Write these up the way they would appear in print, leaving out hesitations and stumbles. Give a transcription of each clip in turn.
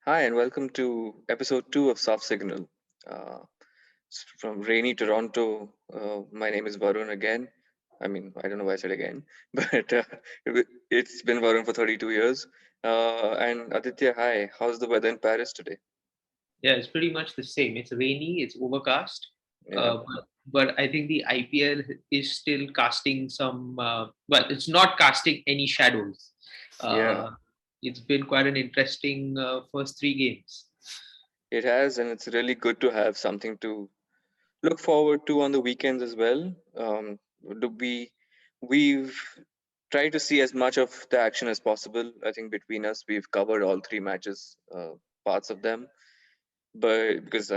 Hi, and welcome to episode 2 of Soft Signal. Uh, from rainy Toronto, my name is Varun again. I don't know why I said again, but it's been Varun for 32 years. And Aditya, hi, how's the weather in Paris today? Yeah, it's pretty much the same. It's rainy, it's overcast, Yeah, but I think the IPL is still casting some. Well, it's not casting any shadows. yeah, Uh, it's been quite an interesting first three games. it has, and it's really good to have something to look forward to on the weekends as well. Do we we've tried to see as much of the action as possible. I think between us, we've covered all three matches, parts of them, but because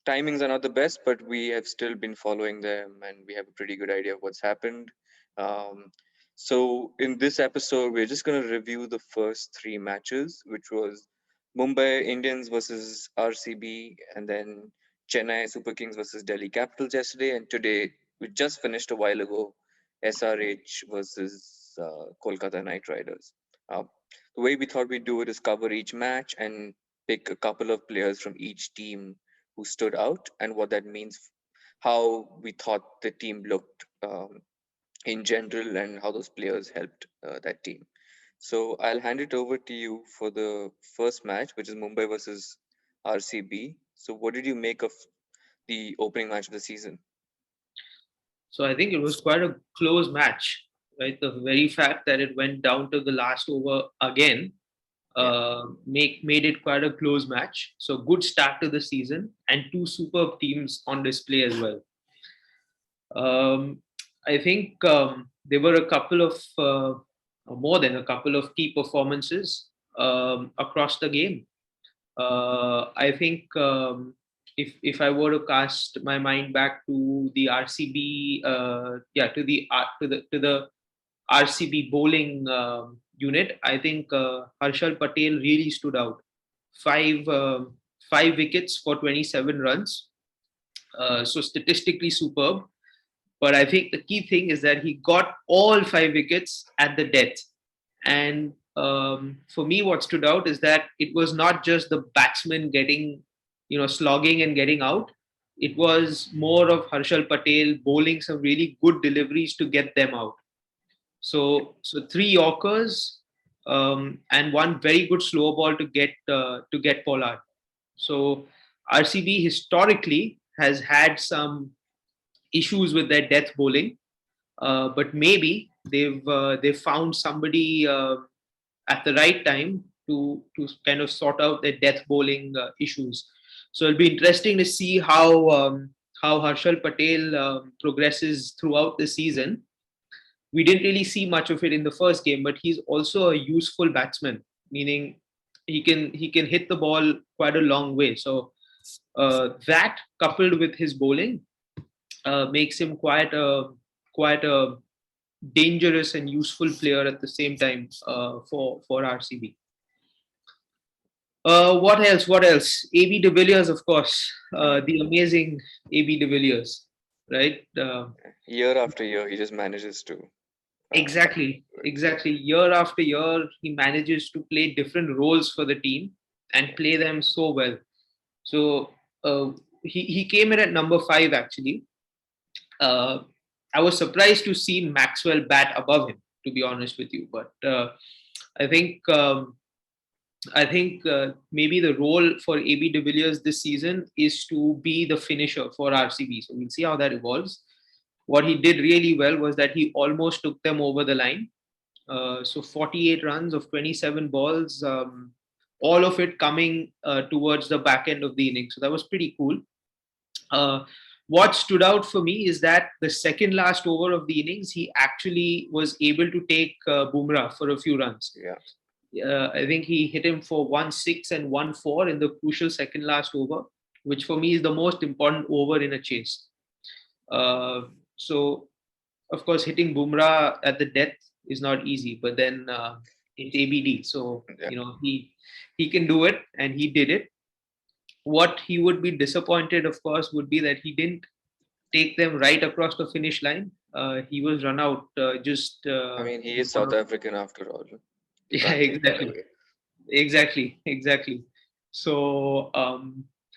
timings are not the best, but we have still been following them, and we have a pretty good idea of what's happened. Um, so in this episode, we're just going to review the first three matches, which was Mumbai Indians versus RCB, and then Chennai Super Kings versus Delhi Capitals yesterday, and today we just finished a while ago, SRH versus Kolkata Knight Riders. Uh, the way we thought we'd do it is cover each match and pick a couple of players from each team who stood out and what that means, how we thought the team looked in general, and how those players helped that team. So I'll hand it over to you for the first match, which is Mumbai versus RCB. So what did you make of the opening match of the season? So I think it was quite a close match, right? The very fact that it went down to the last over again Yeah, make made it quite a close match. So good start to the season and two superb teams on display as well. Um, I think there were a couple of more than a couple of key performances across the game. I think if I were to cast my mind back to the RCB, to the RCB bowling unit, I think Harshal Patel really stood out. Five uh, 5 wickets for 27 runs, so statistically superb. But I think the key thing is that he got all 5 wickets at the death. And for me, what stood out is that it was not just the batsman getting, slogging and getting out. It was more of Harshal Patel bowling some really good deliveries to get them out. So three Yorkers and one very good slow ball to get Pollard. So RCB historically has had some issues with their death bowling, but maybe they've found somebody at the right time to kind of sort out their death bowling issues. So it'll be interesting to see how Harshal Patel progresses throughout the season. We didn't really see much of it in the first game, but he's also a useful batsman, meaning he can hit the ball quite a long way. So that coupled with his bowling makes him quite a dangerous and useful player at the same time for RCB. What else? What else? AB de Villiers, of course, mm. the amazing AB de Villiers, right? Year after year, he just manages to. Uh, Exactly. Year after year, he manages to play different roles for the team and play them so well. So he came in at number five actually. uh, I was surprised to see Maxwell bat above him, to be honest with you. But I think maybe the role for AB de Villiers this season is to be the finisher for RCB. So we'll see how that evolves. What he did really well was that he almost took them over the line. So 48 runs of 27 balls, all of it coming towards the back end of the inning. So that was pretty cool. Uh, what stood out for me is that the second last over of the innings, he actually was able to take Bumrah for a few runs. yeah, I think he hit him for 1-6 and 1-4 in the crucial second last over, which for me is the most important over in a chase. Uh, so, of course, hitting Bumrah at the death is not easy, but then it's ABD. So, yeah. he can do it, and he did it. What he would be disappointed, of course, would be that he didn't take them right across the finish line. He was run out just He is South African after all. You yeah, can't take that away. exactly. So,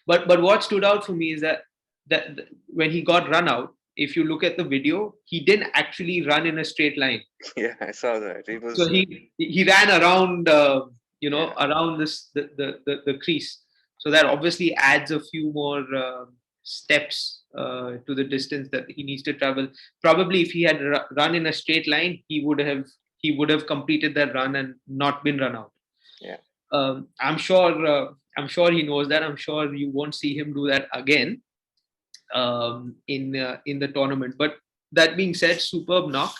but what stood out for me is that when he got run out, if you look at the video, he didn't actually run in a straight line. Yeah, I saw that. It So was he ran around, yeah, around this the crease. So that obviously adds a few more steps to the distance that he needs to travel. Probably if he had run in a straight line, he would have completed that run and not been run out. yeah, I'm sure he knows that. I'm sure you won't see him do that again in the tournament. But that being said, superb knock.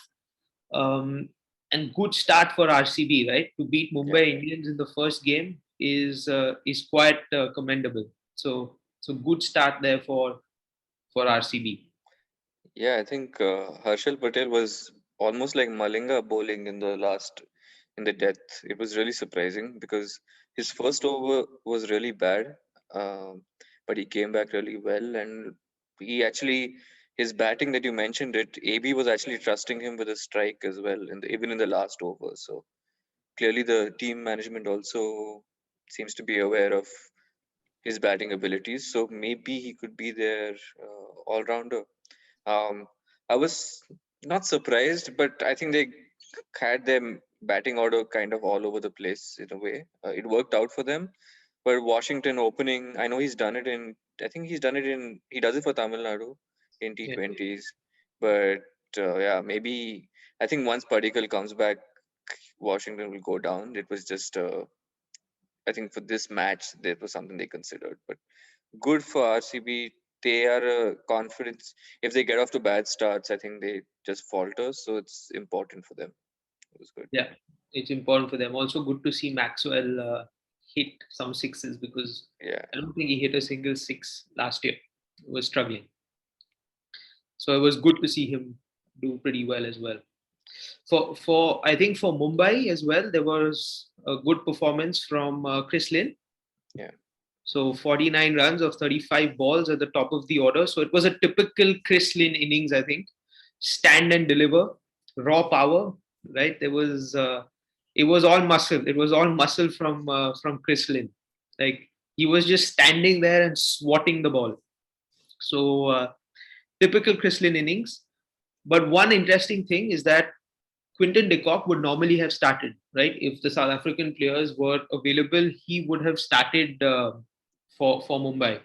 And good start for RCB, right? To beat yeah. Mumbai Indians in the first game is quite commendable. So good start there for RCB. Yeah, I think Harshal Patel was almost like Malinga bowling in the last in the death. It was really surprising because his first over was really bad, but he came back really well, and he actually his batting that you mentioned it. AB was actually trusting him with a strike as well, even in the last over. So clearly, the team management also seems to be aware of his batting abilities. So maybe he could be their all rounder. um, I was not surprised, but I think they had their batting order kind of all over the place in a way. It worked out for them. But Washington opening, I know he's done it in. I think he does it for Tamil Nadu in Yeah, T20s. But yeah, maybe I think once Padikkal comes back, Washington will go down. It was just, I think for this match, that was something they considered. But good for RCB. They are a confidence. If they get off to bad starts, I think they just falter. So it's important for them. It was good. yeah, it's important for them. Also, good to see Maxwell hit some sixes because Yeah. I don't think he hit a single six last year. He was struggling. So it was good to see him do pretty well as well. For I think for Mumbai as well, there was a good performance from Chris Lynn. Yeah. So 49 runs of 35 balls at the top of the order. So it was a typical Chris Lynn innings, I think. Stand and deliver, raw power, right? It was all muscle. It was all muscle from Chris Lynn. Like he was just standing there and swatting the ball. So typical Chris Lynn innings. But one interesting thing is that Quinton de Kock would normally have started, right? If the South African players were available, he would have started for Mumbai.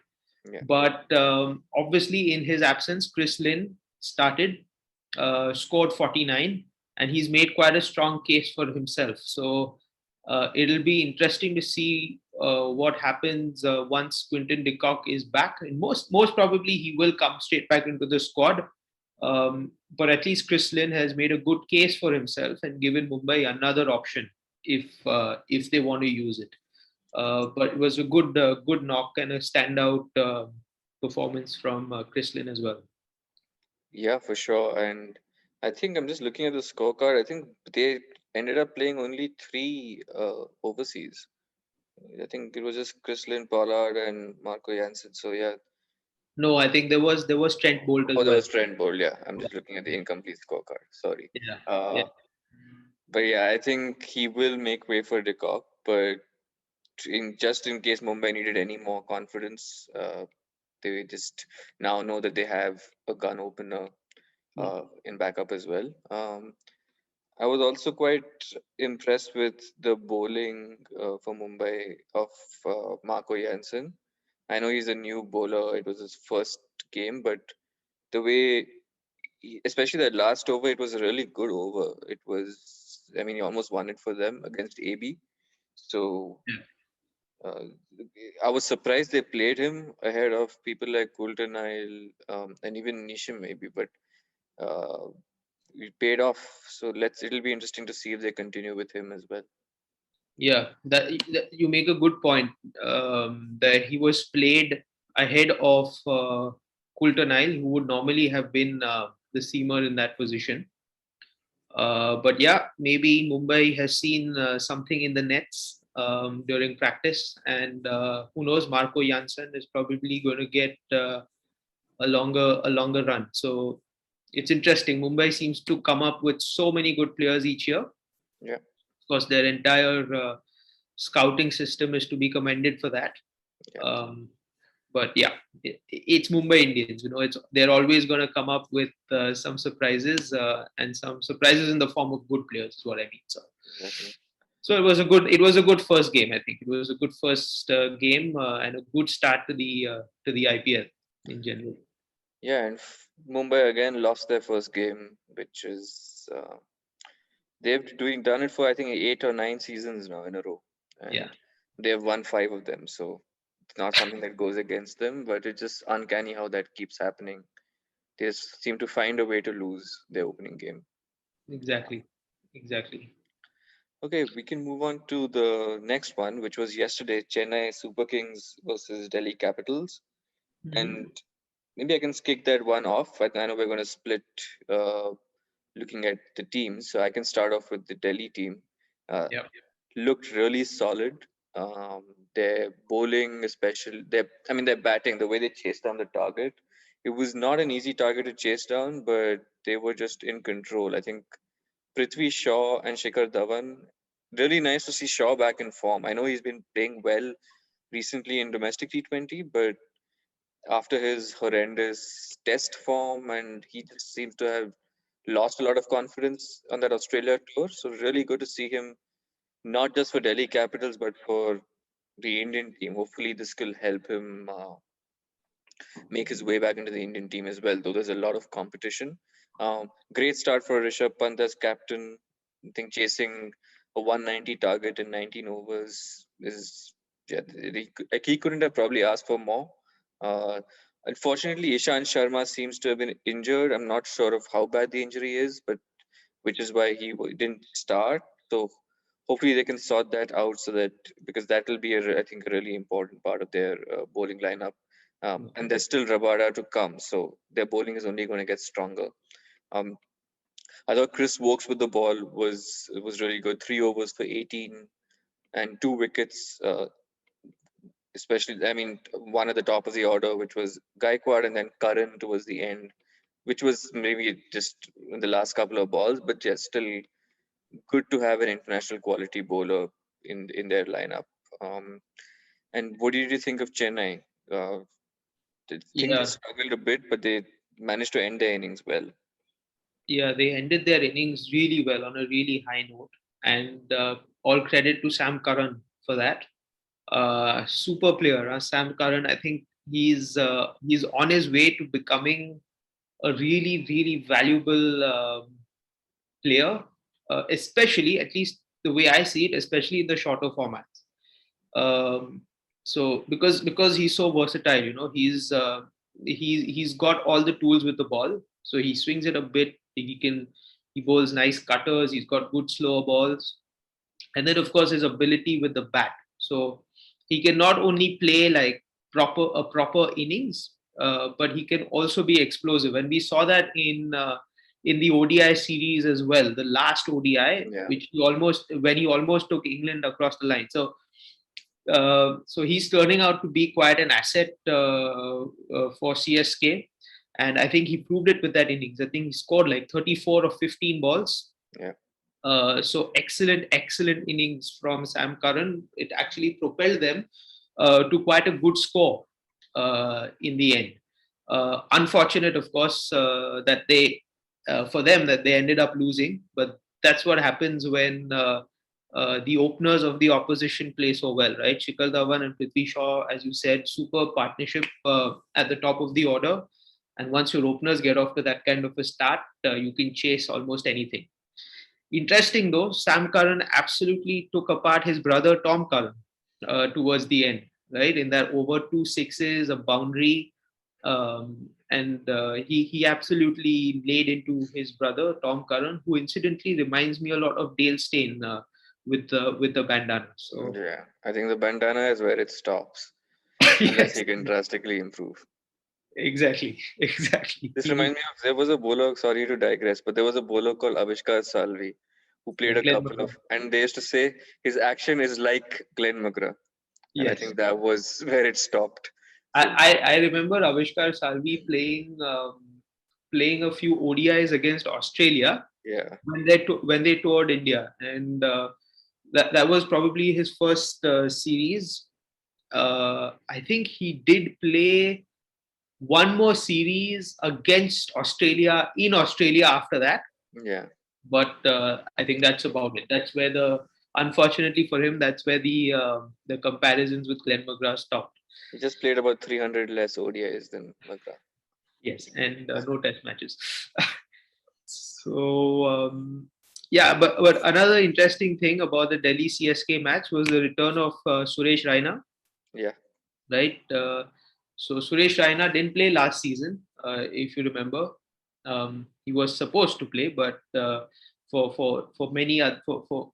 Yeah. But obviously, in his absence, Chris Lynn started, scored 49, and he's made quite a strong case for himself. So it'll be interesting to see what happens once Quinton de Kock is back. And most probably, he will come straight back into the squad. But at least Chris Lynn has made a good case for himself and given Mumbai another option if they want to use it. But it was a good knock and a standout performance from Chris Lynn as well. Yeah, for sure. And I think I'm just looking at the scorecard. I think they ended up playing only three overseas. I think it was just Chris Lynn, Pollard, and Marco Jansen. So yeah. No, I think there was Trent Bolt as Oh, there well. was Trent Bolt. Yeah, I'm Yeah, just looking at the incomplete scorecard. Sorry. yeah, yeah. Uh, but yeah, I think he will make way for De Kock. But in case Mumbai needed any more confidence, they just now know that they have a gun opener Mm. in backup as well. I was also quite impressed with the bowling for Mumbai of Marco Jansen. I know he's a new bowler; it was his first game, but the way, especially that last over, it was a really good over. It was, I mean, he almost won it for them against AB. So Yeah. uh, I was surprised they played him ahead of people like Coulter and even Nisham maybe, but uh, it paid off. So it'll be interesting to see if they continue with him as well. Yeah, that you make a good point. That he was played ahead of Coulter Nile, who would normally have been the seamer in that position. But yeah, maybe Mumbai has seen something in the nets during practice, and who knows, Marco Janssen is probably going to get a longer run. So it's interesting. Mumbai seems to come up with so many good players each year. Yeah. Of course, their entire scouting system is to be commended for that. Yeah. Um, but yeah, it's Mumbai Indians. They're always going to come up with some surprises and some surprises in the form of good players. Is what I mean. Exactly. So it was a good first game. I think it was a good first game and a good start to the IPL in general. Yeah, and Mumbai again lost their first game, which is they've done it for I think 8 or 9 seasons now in a row, Yeah, and they've won 5 of them. So it's not something that goes against them, but it's just uncanny how that keeps happening. They just seem to find a way to lose their opening game. exactly, exactly. Okay, we can move on to the next one, which was yesterday, Chennai Super Kings versus Delhi Capitals. Hmm. And maybe I can kick that one off. I know we're going to split uh, looking at the teams. So I can start off with the Delhi team. Uh, Yeah, Looked really solid. Um, their bowling, especially, their batting, the way they chased down the target, it was not an easy target to chase down, but they were just in control. I think Prithvi Shaw and Shikhar Dhawan. Really nice to see Shaw back in form. I know he's been playing well recently in domestic T20, but after his horrendous test form, and he just seems to have lost a lot of confidence on that Australia tour. So really good to see him, not just for Delhi Capitals, but for the Indian team. Hopefully, this will help him make his way back into the Indian team as well, though there's a lot of competition. Great start for Rishabh Pant as captain. I think chasing a 190 target in 19 overs is, yeah, he couldn't have probably asked for more. Uh, Unfortunately, Ishant Sharma seems to have been injured. I'm not sure of how bad the injury is, but which is why he didn't start. So hopefully they can sort that out so that, because that will be I think a really important part of their bowling lineup. And there's still Rabada to come, so their bowling is only going to get stronger. Um, I thought Chris Wokes with the ball was really good. 3 overs for 18 and 2 wickets. Especially, I mean, one at the top of the order, which was Gaikwad, and then Karan towards the end, which was maybe just in the last couple of balls, but yeah, still good to have an international quality bowler in their lineup. Um, and what did you think of Chennai? Uh, I think they yeah, struggled a bit, but they managed to end their innings well. yeah. They ended their innings really well on a really high note, and all credit to Sam Curran for that. Super player, Sam Curran. I think he's on his way to becoming a really, really valuable player, especially at least the way I see it, especially in the shorter formats. Um, so because he's so versatile, he's got all the tools with the ball. So he swings it a bit. He bowls nice cutters. He's got good slower balls, and then of course his ability with the bat. So he can not only play like proper innings, but he can also be explosive, and we saw that in the ODI series as well, the last ODI, Yeah, which he almost took England across the line. So he's turning out to be quite an asset for CSK, and I think he proved it with that innings. I think he scored like 34 or 15 balls. yeah, So excellent innings from Sam Curran. It actually propelled them to quite a good score in the end. Unfortunate, of course, that they for them that they ended up losing, but that's what happens when the openers of the opposition play so well, right? Shikhar Dhawan and Prithvi Shaw, as you said, super partnership at the top of the order. And once your openers get off to that kind of a start, you can chase almost anything. Interesting though, Sam Curran absolutely took apart his brother Tom Curran towards the end, right? In that over 2 sixes, a boundary, and he absolutely laid into his brother Tom Curran, who incidentally reminds me a lot of Dale Steyn with the bandana. So yeah. I think the bandana is where it stops, unless yes, he can drastically improve. exactly, exactly. This reminds me of, there was a bowler. Sorry to digress, but there was a bowler called Avishkar Salvi who played Yeah, a Glenn couple McGrath. of, and they used to say his action is like Glenn McGrath, and I Yes. think that was where it stopped. I, So I remember Avishkar Salvi playing a few ODIs against Australia yeah, when they toured India, and that was probably his first series. I think he did play one more series against Australia in Australia after that. Yeah, But I think that's about it. That's where unfortunately for him, that's where the comparisons with Glenn McGrath stopped. he just played about 300 less ODIs than McGrath. Yes, and no test matches. So yeah, but another interesting thing about the Delhi CSK match was the return of Suresh Raina, Yeah, right? So Suresh Raina didn't play last season, if you remember. He was supposed to play, but for many for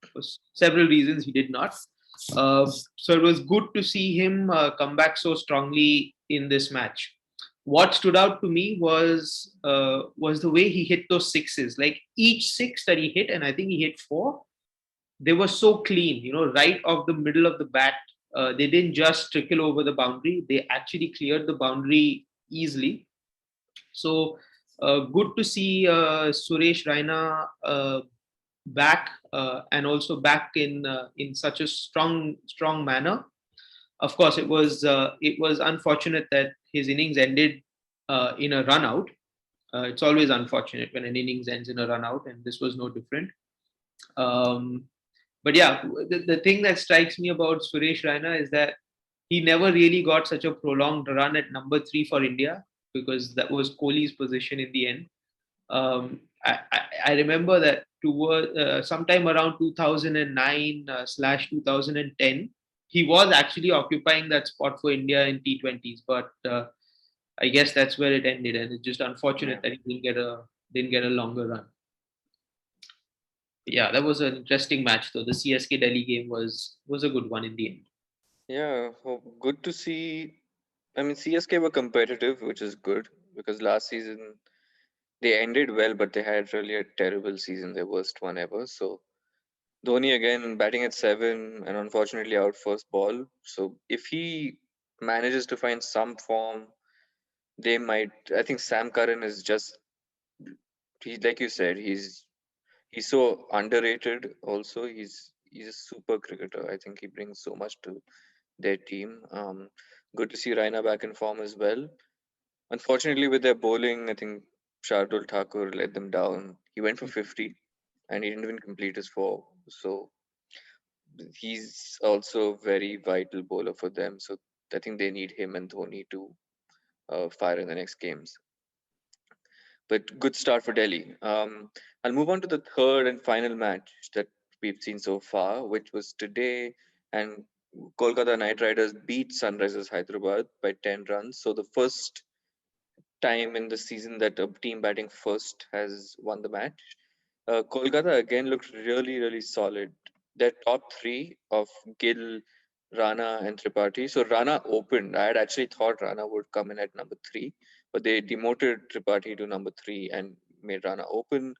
several reasons he did not. So it was good to see him come back so strongly in this match. What stood out to me was the way he hit those sixes. Like each six that he hit, and I think he hit four, they were so clean, right off the middle of the bat. They didn't just trickle over the boundary, they actually cleared the boundary easily. So good to see Suresh Raina back, and also back in such a strong manner. Of course, it was unfortunate that his innings ended in a run out. It's always unfortunate when an innings ends in a run out, and this was no different. Um, but yeah, the thing that strikes me about Suresh Raina is that he never really got such a prolonged run at number three for India, because that was Kohli's position in the end. I remember that toward sometime around 2009 slash 2010, he was actually occupying that spot for India in T20s, but I guess that's where it ended, and it's just yeah, unfortunate that he didn't get a longer run. Yeah, that was an interesting match though. The CSK Delhi game was a good one in the end. yeah. Good to see. I mean, CSK were competitive, which is good because last season they ended well, but they had really a terrible season, their worst one ever. So Dhoni again batting at seven and unfortunately out first ball. So if he manages to find some form, they might. I think Sam Curran is just he, like you said, he's so underrated. Also, he's a super cricketer. I think he brings so much to their team. Good to see Raina back in form as well. Unfortunately, with their bowling, I think Shardul Thakur let them down. He went for 50 and he didn't even complete his four. So he's also a very vital bowler for them. So I think they need him and Dhoni to fire in the next games. But good start for Delhi. I'll move on to the third and final match that we've seen so far, which was today, and Kolkata Knight Riders beat Sunrisers Hyderabad by 10 runs. So the first time in the season that a team batting first has won the match. Kolkata again looked really, really solid. Their top three of Gill, Rana, and Tripathi. So Rana opened. I had actually thought Rana would come in at number three, but they demoted Tripathi to number three and made Rana open.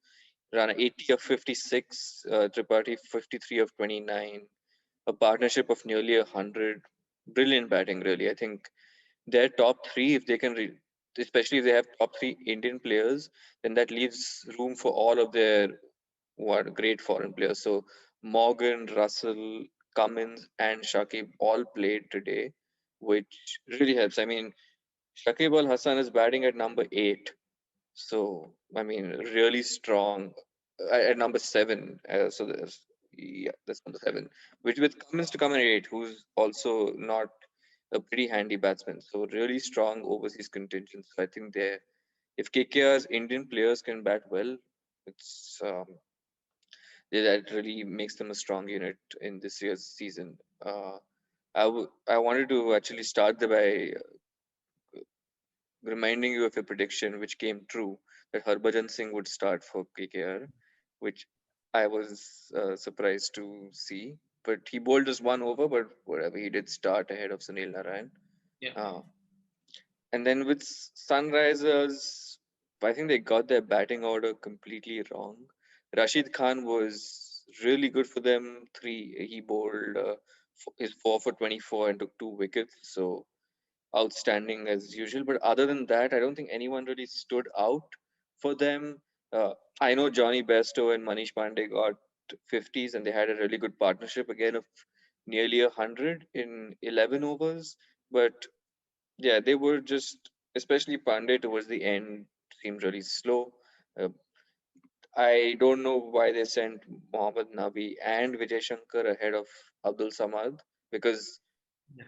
Rana 80 of 56, Tripathi 53 of 29, a partnership of nearly 100. Brilliant batting, really. I think their top three, if they can, especially if they have top three Indian players, then that leaves room for all of their what great foreign players. So Morgan, Russell, Cummins, and Shakib all played today, which really helps. I mean, Shakib Al Hassan is batting at number eight, so I mean, really strong at number seven. So there's yeah, that's number seven. Which with Cummins to come at eight, who's also not a pretty handy batsman. So really strong overseas contingent. So I think they, if KKR's Indian players can bat well, it's that really makes them a strong unit in this year's season. I wanted to actually start by reminding you of a prediction which came true that Harbhajan Singh would start for KKR, which I was surprised to see. But he bowled just one over, but whatever, he did start ahead of Sunil Narayan. Yeah. Uh, and then with Sunrisers, I think they got their batting order completely wrong. Rashid Khan was really good for them. He bowled his 4 for 24 and took 2 wickets. So outstanding as usual. But other than that, I don't think anyone really stood out for them. I know Johnny Bairstow and Manish Pandey got 50s and they had a really good partnership again of nearly 100 in 11 overs. But yeah, they were just, especially Pandey towards the end, seemed really slow. Uh, I don't know why they sent Mohammad Nabi and Vijay Shankar ahead of Abdul Samad, because Yeah.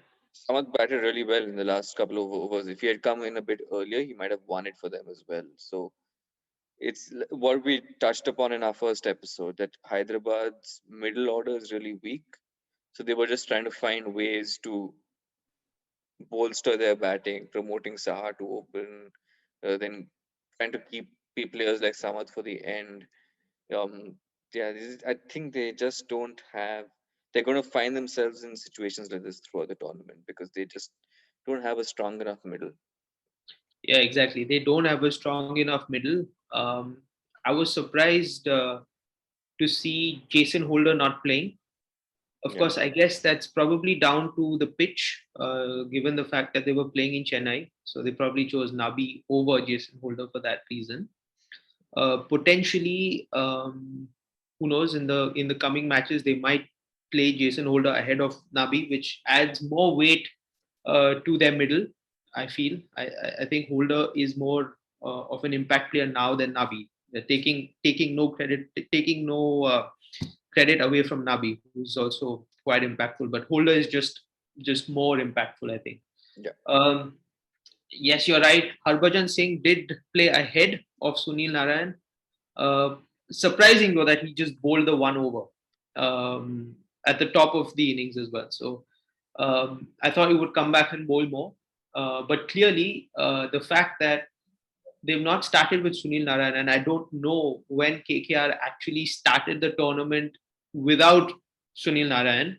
Samad batted really well in the last couple of overs. If he had come in a bit earlier, he might have won it for them as well. So what we touched upon in our first episode, that Hyderabad's middle order is really weak. So they were just trying to find ways to bolster their batting, promoting Saha to open, then trying to keep players like Samad for the end. Um, yeah, I think they just don't have. They're going to find themselves in situations like this throughout the tournament because they just don't have a strong enough middle. Yeah, exactly. They don't have a strong enough middle. Um, I was surprised to see Jason Holder not playing. Of Yeah, course, I guess that's probably down to the pitch, given the fact that they were playing in Chennai. So they probably chose Nabi over Jason Holder for that reason. Potentially, who knows? In the coming matches, they might play Jason Holder ahead of Nabi, which adds more weight to their middle. I feel. I think Holder is more of an impact player now than Nabi. They're taking no credit away from Nabi, who's also quite impactful. But Holder is just more impactful, I think. yeah, Um, yes, you're right. Harbhajan Singh did play ahead of Sunil Narayan. Uh, Surprising though that he just bowled the one over at the top of the innings as well. So I thought he would come back and bowl more. But clearly, the fact that they've not started with Sunil Narayan, and I don't know when KKR actually started the tournament without Sunil Narayan.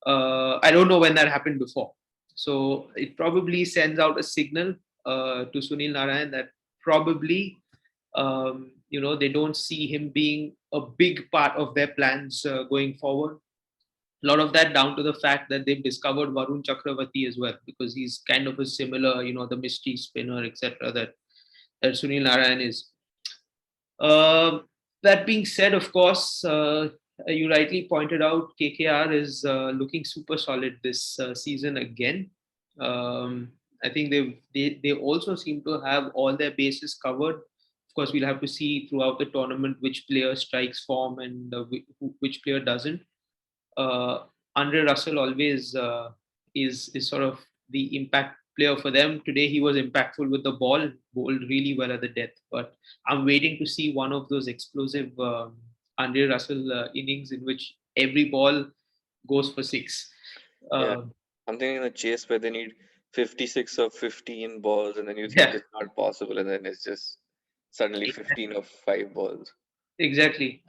I don't know when that happened before. So it probably sends out a signal to Sunil Narayan that probably they don't see him being a big part of their plans going forward. A lot of that down to the fact that they've discovered Varun Chakravarti as well, because he's kind of a similar, the mystery spinner, etc. That Sunil Narayan is. Uh, that being said, of course, you rightly pointed out KKR is looking super solid this season again. Um, I think they also seem to have all their bases covered. Of course, we'll have to see throughout the tournament which player strikes form and which player doesn't. uh, Andre Russell always is sort of the impact player for them. Today he was impactful with the ball, bowled really well at the death. But I'm waiting to see one of those explosive Andre Russell innings in which every ball goes for six. yeah. Uh, Something in a chase where they need 56 or 15 balls, and then you think yeah, it's not possible, and then it's just suddenly 15 of 5 balls. exactly.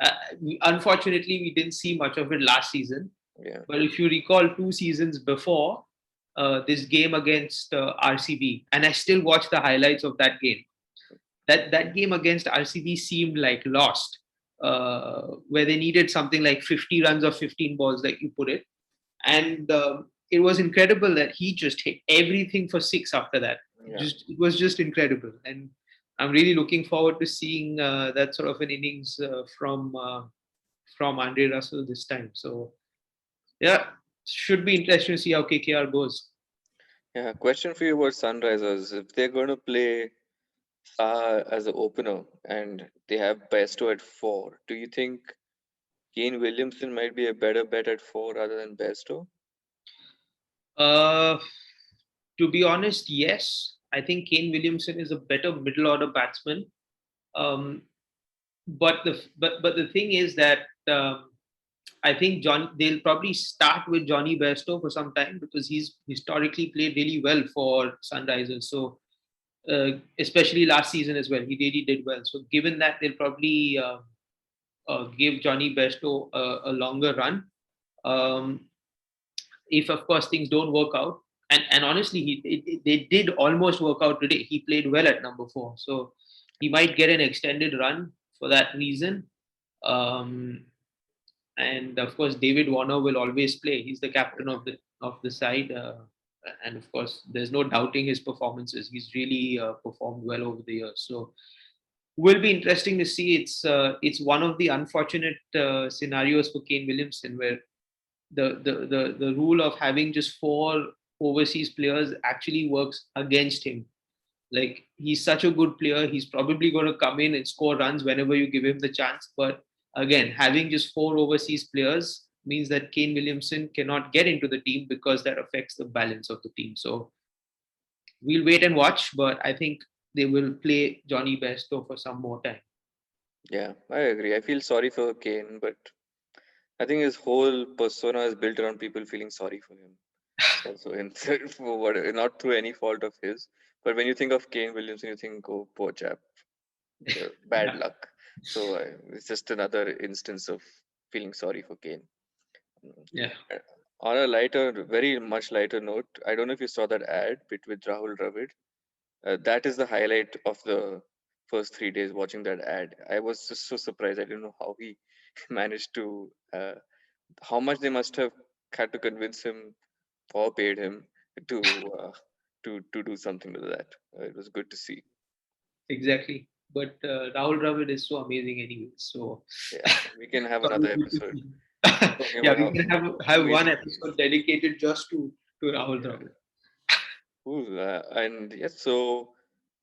Unfortunately, we didn't see much of it last season. Yeah, But if you recall 2 seasons before this game against RCB, and I still watch the highlights of that game. That game against RCB seemed like lost, where they needed something like 50 runs or 15 balls, like you put it, and it was incredible that he just hit everything for six after that. yeah, Just it was just incredible, and I'm really looking forward to seeing that sort of an innings from Andre Russell this time. So yeah, should be interesting to see how KKR goes. yeah. Question for you about Sunrisers: if they're going to play as an opener and they have Besto at four, do you think Kane Williamson might be a better bet at four rather than Besto? Uh, to be honest, yes. I think Kane Williamson is a better middle order batsman. Um, but the thing is that I think they'll probably start with Johnny Bairstow for some time because he's historically played really well for Sunrisers. So especially last season as well, he really did well. So given that, they'll probably give Johnny Bairstow a longer run. Um, if of course things don't work out, and honestly they did almost work out today. He played well at number 4, so he might get an extended run for that reason. um, and of course David Warner will always play. He's the captain of the side, and of course there's no doubting his performances. He's really performed well over the years, so will be interesting to see. It's one of the unfortunate scenarios for Kane Williamson where the rule of having just four overseas players actually works against him. Like, he's such a good player, he's probably going to come in and score runs whenever you give him the chance. But again, having just four overseas players means that Kane Williamson cannot get into the team because that affects the balance of the team. So we'll wait and watch, but I think they will play Johnny Bairstow for some more time. Yeah, I agree. I feel sorry for Kane, but I think his whole persona is built around people feeling sorry for him. So in for what, not through any fault of his, but when you think of Kane Williamson, you think, oh, poor chap, bad Yeah, luck. So it's just another instance of feeling sorry for Kane. Mm. yeah, Uh, On a lighter, very much lighter note, I don't know if you saw that ad bit with Rahul Dravid. That is the highlight of the first 3 days watching that ad. I was just so surprised. I didn't know how he managed to, how much they must have had to convince him or paid him to to do something with that. It was good to see. exactly. But Rahul Dravid is so amazing anyway. So Yeah, we can have it's always another good to episode see him. talking Yeah, about we how can have one amazing he is. episode dedicated just to Rahul Yeah, Dravid. cool. And yes, so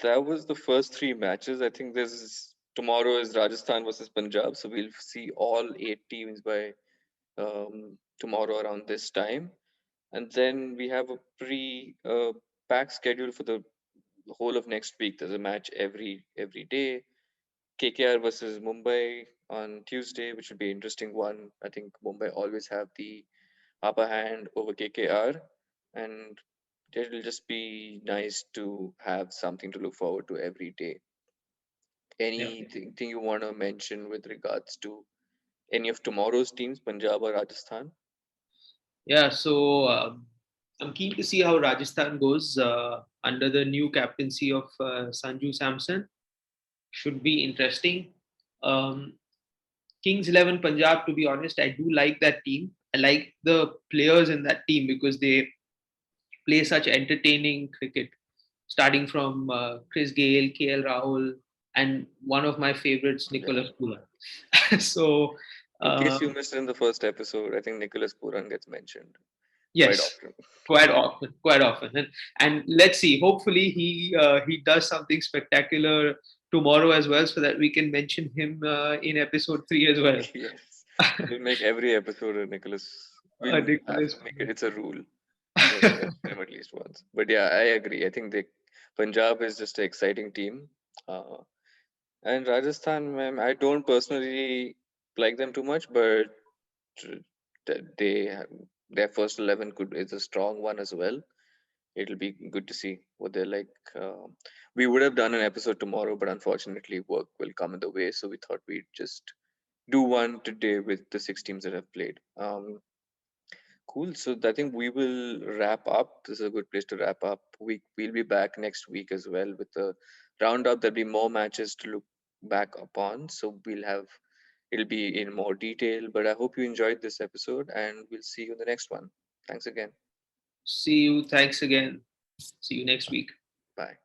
that was the first three matches. I think there's tomorrow is Rajasthan versus Punjab, so we'll see all 8 teams by tomorrow around this time, and then we have a packed schedule for the whole of next week. There's a match every day. KKR versus Mumbai on Tuesday, which will be an interesting one. I think Mumbai always have the upper hand over KKR, and it will just be nice to have something to look forward to every day. Yeah. Anything thing you want to mention with regards to any of tomorrow's teams, Punjab or Rajasthan? Yeah, so I'm keen to see how Rajasthan goes under the new captaincy of Sanju Samson. Should be interesting. Um, Kings 11 Punjab, to be honest, I do like that team. I like the players in that team because they play such entertaining cricket, starting from Chris Gale, KL Rahul, and one of my favorites, Yeah. Nicholas Pooran. So, In case you um, missed in the first episode, I think Nicholas Pooran gets mentioned quite yes, often. quite often, and let's see. Hopefully, he does something spectacular tomorrow as well, so that we can mention him in episode 3 as well. Yes, we'll make every episode a Nicholas. We'll have Nicholas to make it. Pooran. It's a rule. We have to mention him at least once. But yeah, I agree. I think the Punjab is just an exciting team. Uh, and Rajasthan, ma'am, I don't personally like them too much, but their first 11 could is a strong one as well. It'll be good to see what they're like. We would have done an episode tomorrow, but unfortunately, work will come in the way. So we thought we'd just do one today with the 6 teams that have played. Cool. So I think we will wrap up. This is a good place to wrap up. We'll be back next week as well with the roundup. There'll be more matches to look back upon. So it'll be in more detail. But I hope you enjoyed this episode, and we'll see you in the next one. Thanks again. See you. Thanks again. See you next week. Bye.